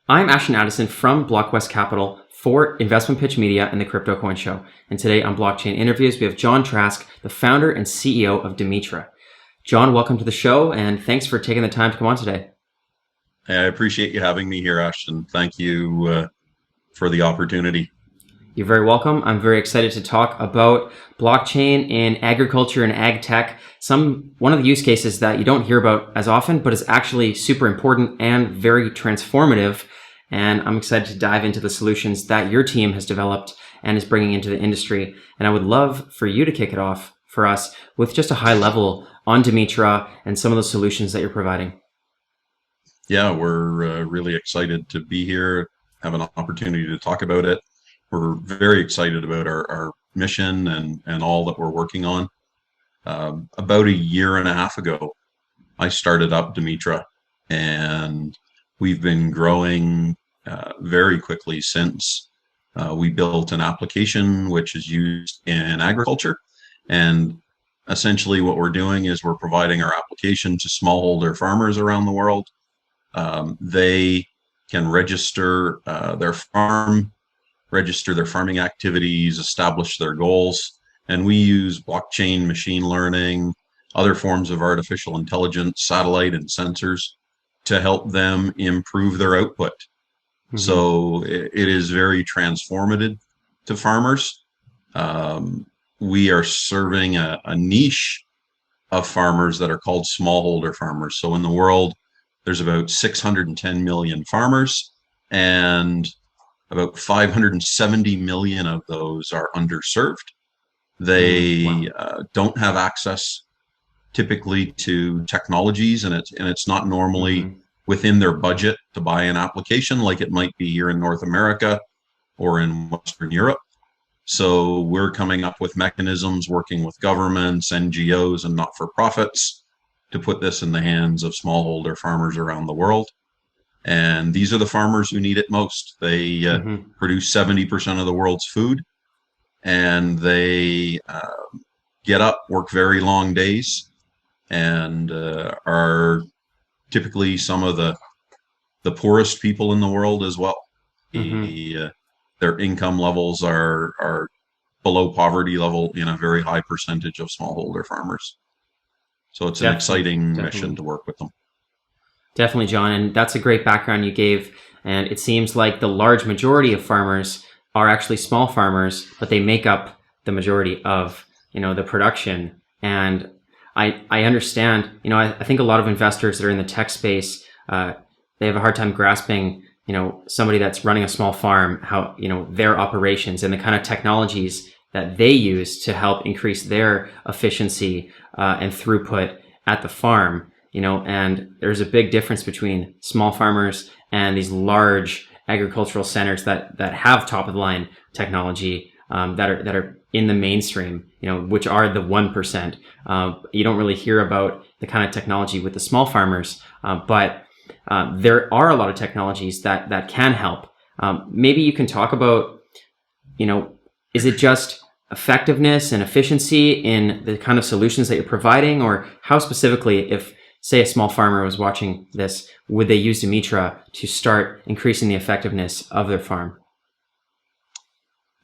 I'm Ashton Addison from Blockwest Capital for Investment Pitch Media and the Crypto Coin Show. And today on Blockchain Interviews, we have Jon Trask, the founder and CEO of Dimitra. Jon, welcome to the show, and thanks for taking the time to come on today. Hey, I appreciate you having me here, Ashton. Thank you for the opportunity. You're very welcome. I'm very excited to talk about blockchain in agriculture and ag tech. One of the use cases that you don't hear about as often, but is actually super important and very transformative. And I'm excited to dive into the solutions that your team has developed and is bringing into the industry. And I would love for you to kick it off for us with just a high level on Dimitra and some of the solutions that you're providing. Yeah, we're really excited to be here, have an opportunity to talk about it. We're very excited about our mission and all that we're working on. About a year and a half ago, I started up Dimitra, and we've been growing very quickly since. We built an application which is used in agriculture, and essentially what we're doing is we're providing our application to smallholder farmers around the world. They can register their farm, register their farming activities, establish their goals, and we use blockchain, machine learning, other forms of artificial intelligence, satellite and sensors to help them improve their output. Mm-hmm. So it is very transformative to farmers. We are serving a niche of farmers that are called smallholder farmers. So in the world, there's about 610 million farmers, and about 570 million of those are underserved. They don't have access typically to technologies, and it's not normally within their budget to buy an application like it might be here in North America or in Western Europe. So we're coming up with mechanisms, working with governments, NGOs, and not-for-profits to put this in the hands of smallholder farmers around the world. And these are the farmers who need it most. They produce 70% of the world's food, and they get up, work very long days, and are typically some of the poorest people in the world as well. Their income levels are below poverty level in a very high percentage of smallholder farmers. So it's an exciting mission to work with them. Definitely, Jon, and that's a great background you gave. And it seems like the large majority of farmers are actually small farmers, but they make up the majority of, the production. And I understand, I think a lot of investors that are in the tech space, they have a hard time grasping, somebody that's running a small farm, how, their operations and the kind of technologies that they use to help increase their efficiency and throughput at the farm. And there's a big difference between small farmers and these large agricultural centers that have top of the line technology that are in the mainstream, which are the 1%. You don't really hear about the kind of technology with the small farmers, but there are a lot of technologies that can help. Maybe you can talk about, is it just effectiveness and efficiency in the kind of solutions that you're providing, or how specifically, if say a small farmer was watching this, would they use Dimitra to start increasing the effectiveness of their farm?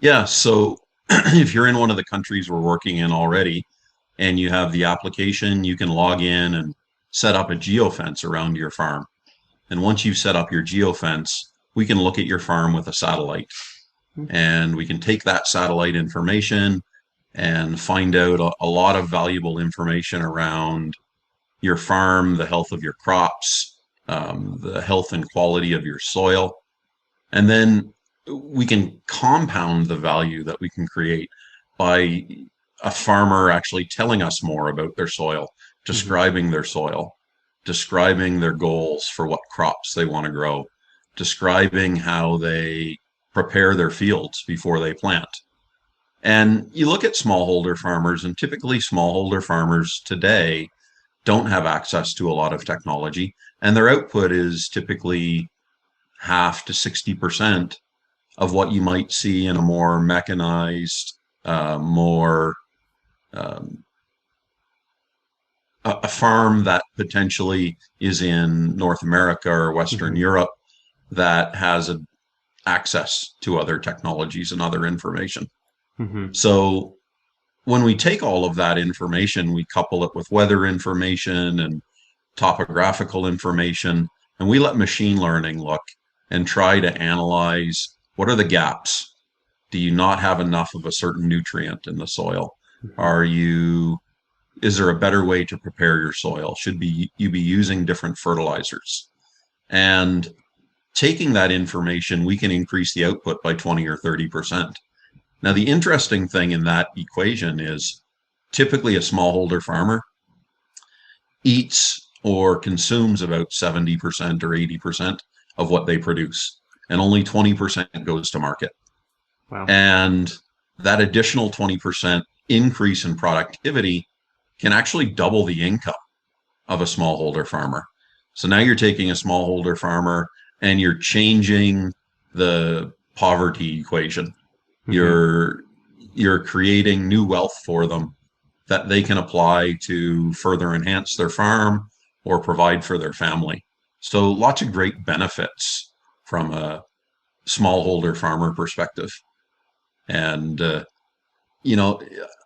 Yeah, so if you're in one of the countries we're working in already and you have the application, you can log in and set up a geofence around your farm. And once you've set up your geofence, we can look at your farm with a satellite. And we can take that satellite information and find out a lot of valuable information around your farm, the health of your crops, the health and quality of your soil. And then we can compound the value that we can create by a farmer actually telling us more about their soil, describing their soil, describing their goals for what crops they want to grow, describing how they prepare their fields before they plant. And you look at smallholder farmers, and typically smallholder farmers today don't have access to a lot of technology, and their output is typically half to 60% of what you might see in a more mechanized, a farm that potentially is in North America or Western Europe, that has access to other technologies and other information. Mm-hmm. So when we take all of that information, we couple it with weather information and topographical information, and we let machine learning look and try to analyze what are the gaps. Do you not have enough of a certain nutrient in the soil? Mm-hmm. Are you is there a better way to prepare your soil? Should be you be using different fertilizers? And taking that information, we can increase the output by 20 or 30%. Now, the interesting thing in that equation is typically a smallholder farmer eats or consumes about 70% or 80% of what they produce, and only 20% goes to market. Wow. And that additional 20% increase in productivity can actually double the income of a smallholder farmer. So now you're taking a smallholder farmer and you're changing the poverty equation. Mm-hmm. You're creating new wealth for them that they can apply to further enhance their farm or provide for their family. So lots of great benefits from a smallholder farmer perspective. And you know,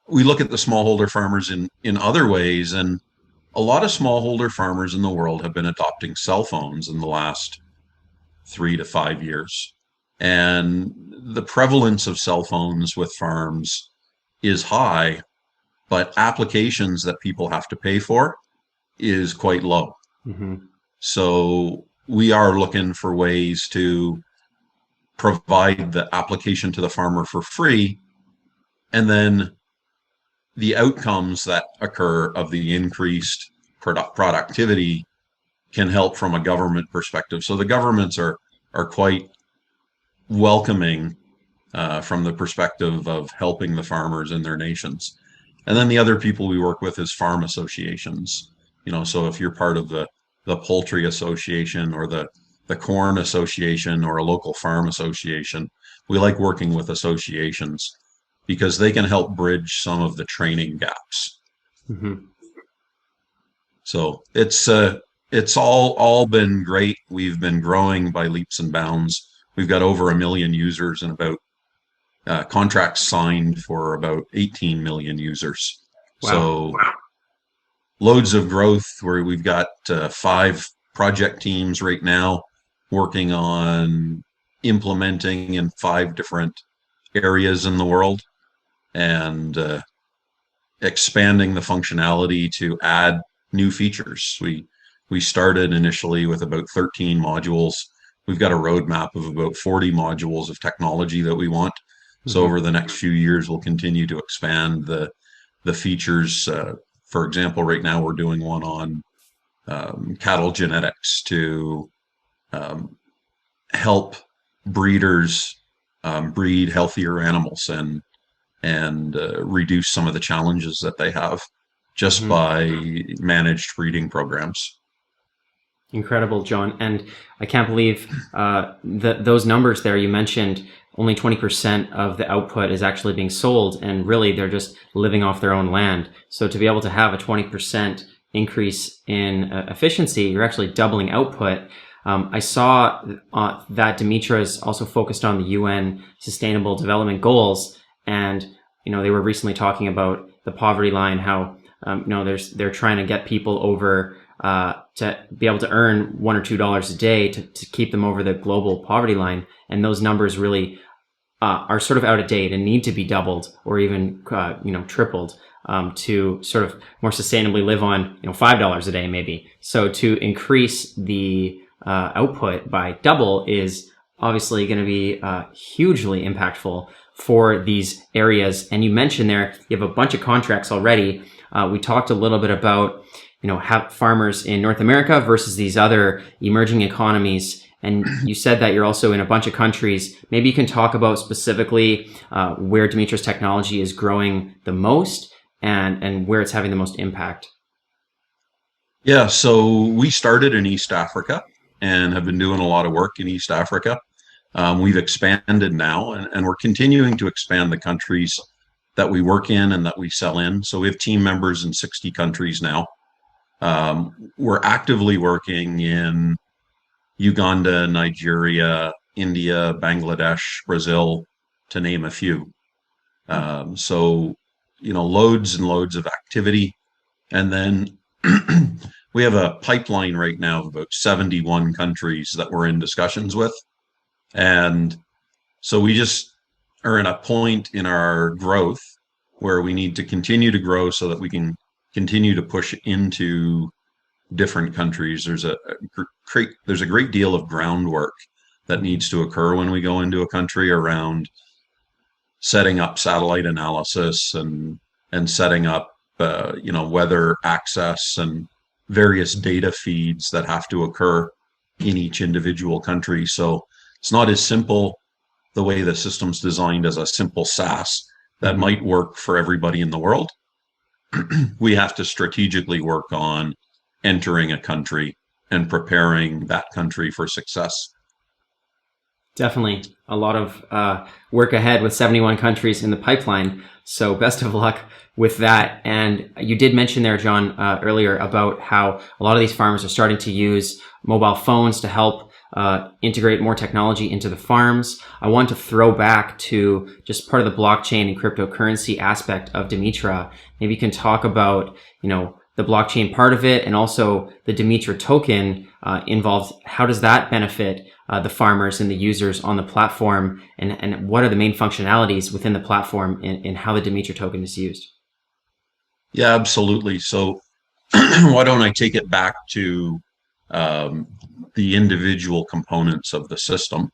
we look at the smallholder farmers in other ways, and a lot of smallholder farmers in the world have been adopting cell phones in the last 3 to 5 years. And the prevalence of cell phones with farms is high, but applications that people have to pay for is quite low. Mm-hmm. So we are looking for ways to provide the application to the farmer for free, and then the outcomes that occur of the increased productivity can help from a government perspective. So the governments are quite welcoming from the perspective of helping the farmers in their nations. And then the other people we work with is farm associations. So if you're part of the poultry association or the corn association or a local farm association, we like working with associations because they can help bridge some of the training gaps. Mm-hmm. So it's all been great. We've been growing by leaps and bounds. We've got over 1 million users and about contracts signed for about 18 million users. Wow. So loads of growth where we've got 5 project teams right now working on implementing in 5 different areas in the world and expanding the functionality to add new features. We started initially with about 13 modules. We've got a roadmap of about 40 modules of technology that we want. So Mm-hmm. over the next few years, we'll continue to expand the features. For example, right now we're doing one on cattle genetics to help breeders breed healthier animals and reduce some of the challenges that they have just Mm-hmm. by managed breeding programs. Incredible, John. And I can't believe those numbers there you mentioned. Only 20% of the output is actually being sold, and really they're just living off their own land. So to be able to have a 20% increase in efficiency, you're actually doubling output. I saw that Dimitras also focused on the UN Sustainable Development Goals, and they were recently talking about the poverty line, how they're trying to get people over to be able to earn $1 or $2 a day to keep them over the global poverty line, and those numbers really are sort of out of date and need to be doubled or even tripled to sort of more sustainably live on $5 a day maybe. So to increase the output by double is obviously going to be hugely impactful for these areas. And you mentioned there you have a bunch of contracts already. We talked a little bit about have farmers in North America versus these other emerging economies. And you said that you're also in a bunch of countries. Maybe you can talk about specifically where Dimitra's technology is growing the most and where it's having the most impact. Yeah, so we started in East Africa and have been doing a lot of work in East Africa. We've expanded now, and we're continuing to expand the countries that we work in and that we sell in. So we have team members in 60 countries now. We're actively working in Uganda, Nigeria, India, Bangladesh, Brazil, to name a few. So, loads and loads of activity. And then we have a pipeline right now of about 71 countries that we're in discussions with. And so we just are in a point in our growth where we need to continue to grow so that we can continue to push into different countries. There's a great deal of groundwork that needs to occur when we go into a country around setting up satellite analysis and setting up weather access and various data feeds that have to occur in each individual country. So it's not as simple the way the system's designed as a simple SaaS that might work for everybody in the world. We have to strategically work on entering a country and preparing that country for success. Definitely a lot of work ahead with 71 countries in the pipeline. So best of luck with that. And you did mention there, Jon, earlier about how a lot of these farmers are starting to use mobile phones to help integrate more technology into the farms. I want to throw back to just part of the blockchain and cryptocurrency aspect of Dimitra. Maybe you can talk about, the blockchain part of it and also the Dimitra token involved. How does that benefit the farmers and the users on the platform, and what are the main functionalities within the platform and how the Dimitra token is used? Yeah, absolutely. So why don't I take it back to the individual components of the system?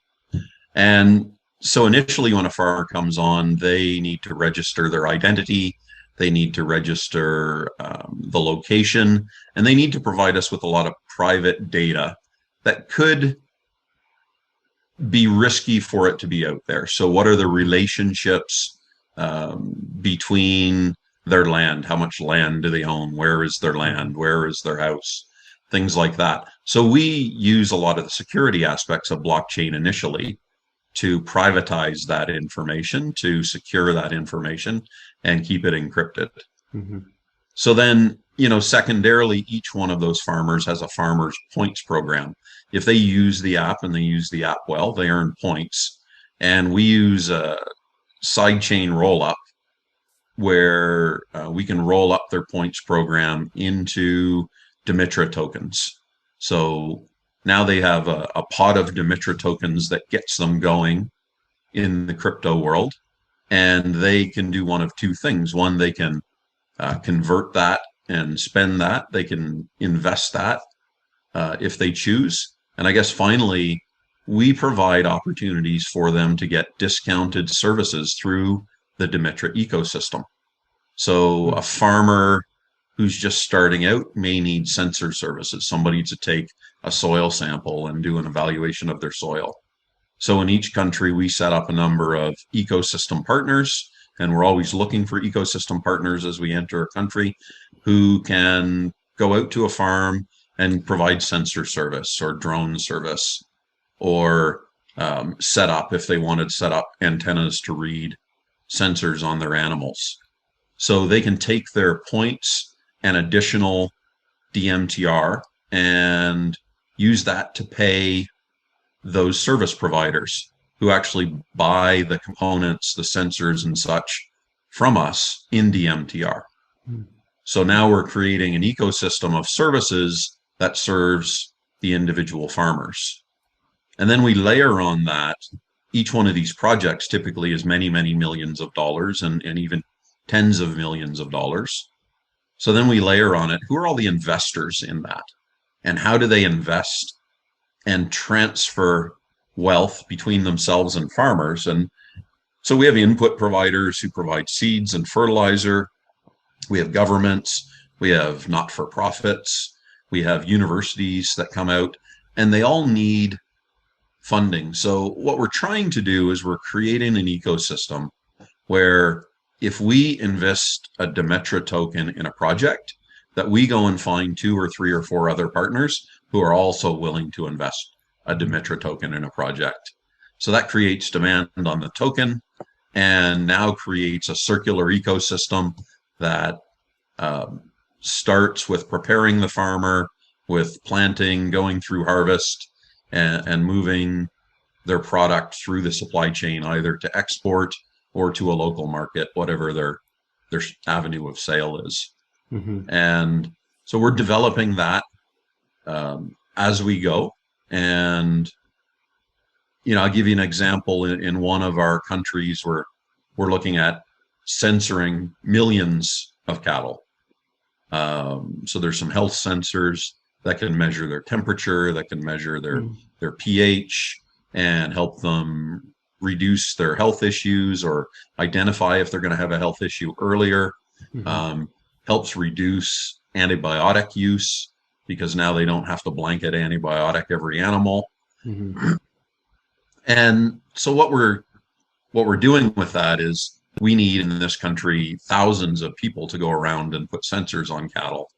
And so initially when a farmer comes on, they need to register their identity, they need to register the location, and they need to provide us with a lot of private data that could be risky for it to be out there. So what are the relationships between their land? How much land do they own? Where is their land? Where is their house? Things like that. So we use a lot of the security aspects of blockchain initially to privatize that information, to secure that information and keep it encrypted. Mm-hmm. So then, secondarily, each one of those farmers has a farmer's points program. If they use the app and they use the app well, they earn points. And we use a sidechain rollup where we can roll up their points program into Dimitra tokens. So now they have a pot of Dimitra tokens that gets them going in the crypto world. And they can do one of two things. One, they can convert that and spend that. They can invest that if they choose. And I guess finally, we provide opportunities for them to get discounted services through the Dimitra ecosystem. So a farmer who's just starting out may need sensor services, somebody to take a soil sample and do an evaluation of their soil. So in each country, we set up a number of ecosystem partners, and we're always looking for ecosystem partners as we enter a country who can go out to a farm and provide sensor service or drone service, or set up, if they wanted, set up antennas to read sensors on their animals. So they can take their points and additional DMTR and use that to pay those service providers who actually buy the components, the sensors and such from us in DMTR. So now we're creating an ecosystem of services that serves the individual farmers. And then we layer on that. Each one of these projects typically is many, many millions of dollars and even tens of millions of dollars. So then we layer on it, who are all the investors in that? And how do they invest and transfer wealth between themselves and farmers? And so we have input providers who provide seeds and fertilizer. We have governments, we have not-for-profits, we have universities that come out, and they all need funding. So what we're trying to do is we're creating an ecosystem where if we invest a Dimitra token in a project, that we go and find 2 or 3 or 4 other partners who are also willing to invest a Dimitra token in a project. So that creates demand on the token and now creates a circular ecosystem that starts with preparing the farmer, with planting, going through harvest, and moving their product through the supply chain, either to export or to a local market, whatever their avenue of sale is. Hmm. And so we're developing that as we go. And I'll give you an example. In one of our countries, where we're looking at censoring millions of cattle. So there's some health sensors that can measure their temperature, that can measure their pH, and help them reduce their health issues or identify if they're going to have a health issue earlier. Hmm. Helps reduce antibiotic use, because now they don't have to blanket antibiotic every animal. Hmm. And so what we're doing with that is, we need in this country thousands of people to go around and put sensors on cattle.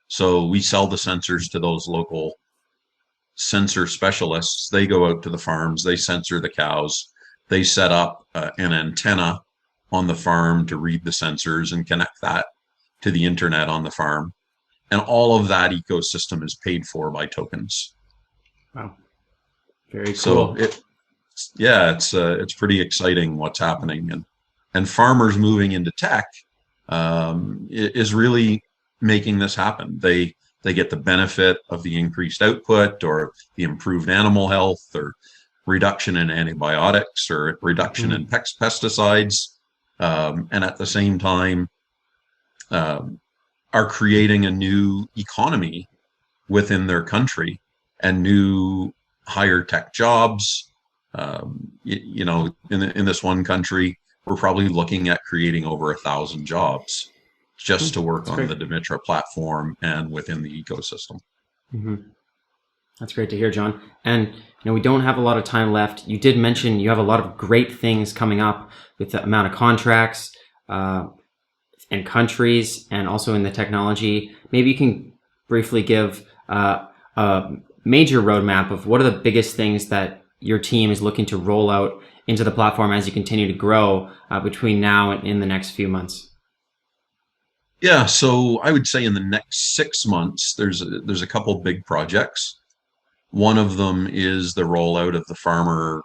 So we sell the sensors to those local sensor specialists. They go out to the farms, they sensor the cows, they set up an antenna on the farm to read the sensors and connect that to the internet on the farm. And all of that ecosystem is paid for by tokens. Wow. Very So cool. it's pretty exciting what's happening, and farmers moving into tech is really making this happen. They get the benefit of the increased output, or the improved animal health, or reduction in antibiotics, or reduction in pesticides, and at the same time um, are creating a new economy within their country, and new higher tech jobs. In this one country, we're probably looking at creating over 1,000 jobs just to work That's on great. the Dimitra platform and within the ecosystem. Hmm. That's great to hear, John. And we don't have a lot of time left. You did mention you have a lot of great things coming up with the amount of contracts and countries, and also in the technology. Maybe you can briefly give a major roadmap of what are the biggest things that your team is looking to roll out into the platform as you continue to grow between now and in the next few months. Yeah, so I would say in the next 6 months, there's a couple big projects. One of them is the rollout of the farmer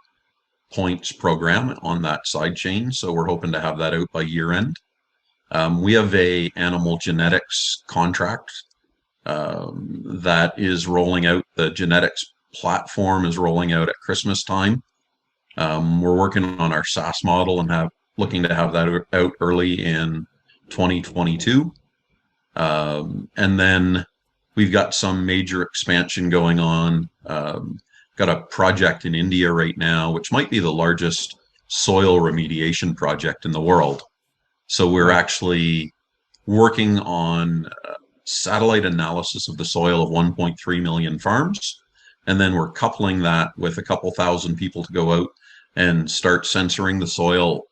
points program on that side chain. So we're hoping to have that out by year end. We have a animal genetics contract that is rolling out. The genetics platform is rolling out at Christmas time. We're working on our SaaS model and looking to have that out early in 2022. And then we've got some major expansion going on. Got a project in India right now, which might be the largest soil remediation project in the world. So we're actually working on satellite analysis of the soil of 1.3 million farms. And then we're coupling that with a couple thousand people to go out and start censoring the soil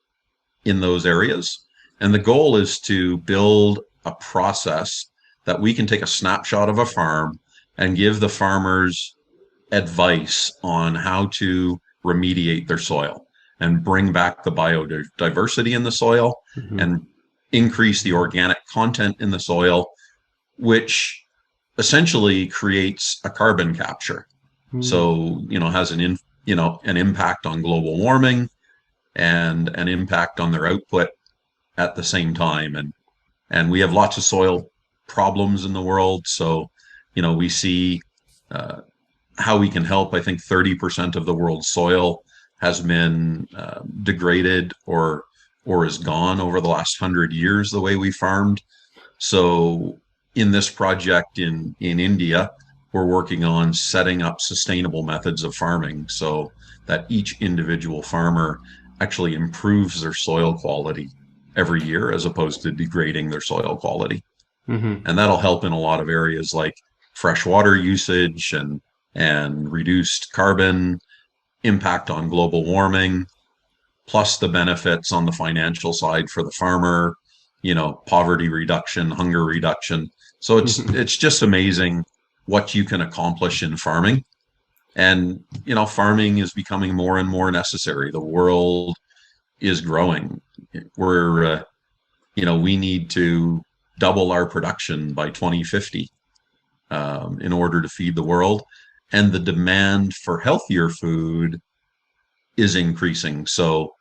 in those areas. And the goal is to build a process that we can take a snapshot of a farm and give the farmers advice on how to remediate their soil and bring back the biodiversity in the soil, Mm-hmm. and increase the organic content in the soil, which essentially creates a carbon capture. So, has an impact on global warming and an impact on their output at the same time. And we have lots of soil problems in the world. So, we see how we can help. I think 30% of the world's soil has been degraded or is gone over the last 100 years, the way we farmed. So in this project in India, we're working on setting up sustainable methods of farming so that each individual farmer actually improves their soil quality every year, as opposed to degrading their soil quality. Mm-hmm. And that'll help in a lot of areas like fresh water usage and reduced carbon impact on global warming, plus the benefits on the financial side for the farmer, poverty reduction, hunger reduction. So it's just amazing what you can accomplish in farming. And farming is becoming more and more necessary. The world is growing. We need to double our production by 2050 in order to feed the world. and the demand for healthier food is increasing. So,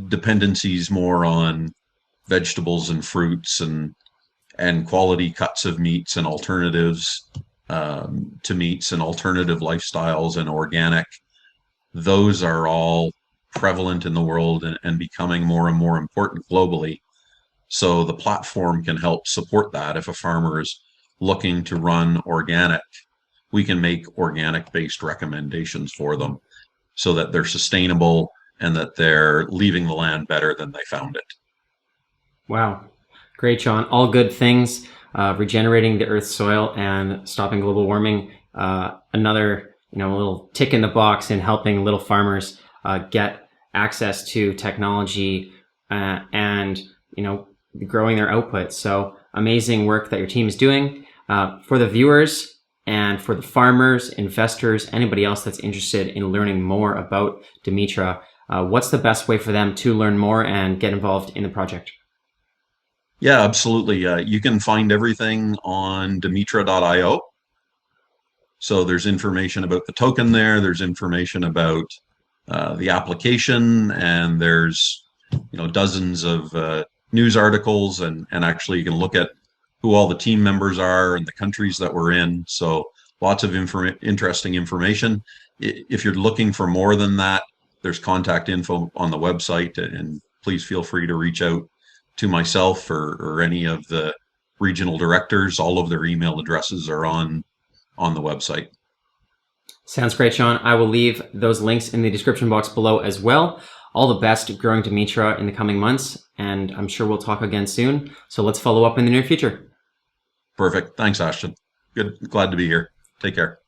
dependencies more on vegetables and fruits and quality cuts of meats and alternatives to meats and alternative lifestyles and organic. Those are all prevalent in the world and becoming more and more important globally. So the platform can help support that. If a farmer is looking to run organic, we can make organic based recommendations for them so that they're sustainable and that they're leaving the land better than they found it. Wow. Great, Jon. All good things, regenerating the Earth's soil and stopping global warming. Another, little tick in the box in helping little farmers get access to technology and, growing their output. So amazing work that your team is doing. For the viewers and for the farmers, investors, anybody else that's interested in learning more about Dimitra, what's the best way for them to learn more and get involved in the project? Yeah, absolutely. You can find everything on demitra.io. So there's information about the token there. There's information about the application, and there's dozens of news articles, and actually you can look at who all the team members are and the countries that we're in. So lots of interesting information. If you're looking for more than that, there's contact info on the website, and please feel free to reach out to myself or any of the regional directors. All of their email addresses are on the website. Sounds great, Jon. I will leave those links in the description box below as well. All the best growing Dimitra in the coming months, and I'm sure we'll talk again soon. So let's follow up in the near future. Perfect. Thanks, Ashton. Good. Glad to be here. Take care.